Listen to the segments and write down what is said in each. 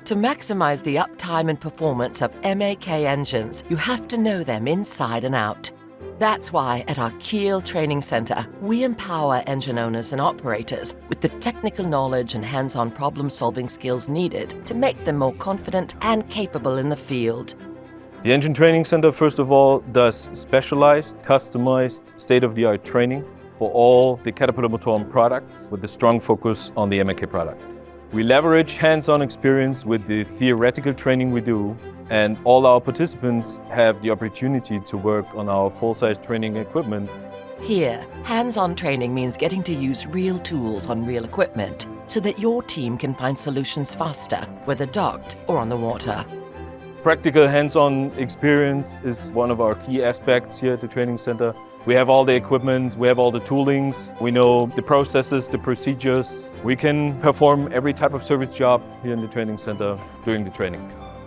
To maximize the uptime and performance of MaK engines, you have to know them inside and out. That's why at our Kiel Training Center, we empower engine owners and operators with the technical knowledge and hands-on problem-solving skills needed to make them more confident and capable in the field. The Engine Training Center, first of all, does specialized, customized, state-of-the-art training for all the Caterpillar Motoren products with a strong focus on the MaK product. We leverage hands-on experience with the theoretical training we do, and all our participants have the opportunity to work on our full-size training equipment. Here, hands-on training means getting to use real tools on real equipment so that your team can find solutions faster, whether docked or on the water. Practical hands-on experience is one of our key aspects here at the training center. We have all the equipment, we have all the toolings, we know the processes, the procedures. We can perform every type of service job here in the training center during the training.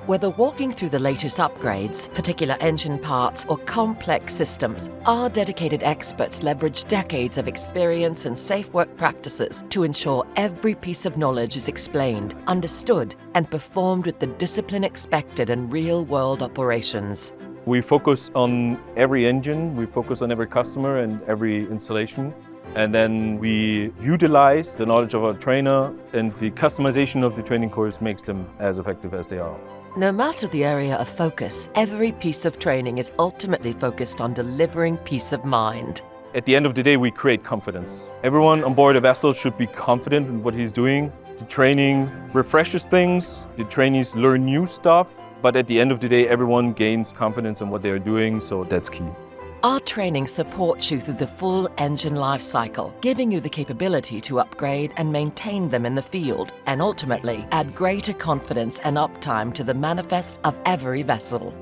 Whether walking through the latest upgrades, particular engine parts, or complex systems, our dedicated experts leverage decades of experience and safe work practices to ensure every piece of knowledge is explained, understood, and performed with the discipline expected in real-world operations. We focus on every engine, we focus on every customer and every installation. And then we utilize the knowledge of our trainer, and the customization of the training course makes them as effective as they are. No matter the area of focus, every piece of training is ultimately focused on delivering peace of mind. At the end of the day, we create confidence. Everyone on board a vessel should be confident in what he's doing. The training refreshes things, the trainees learn new stuff, but at the end of the day, everyone gains confidence in what they're doing, so that's key. Our training supports you through the full engine life cycle, giving you the capability to upgrade and maintain them in the field, and ultimately add greater confidence and uptime to the manifest of every vessel.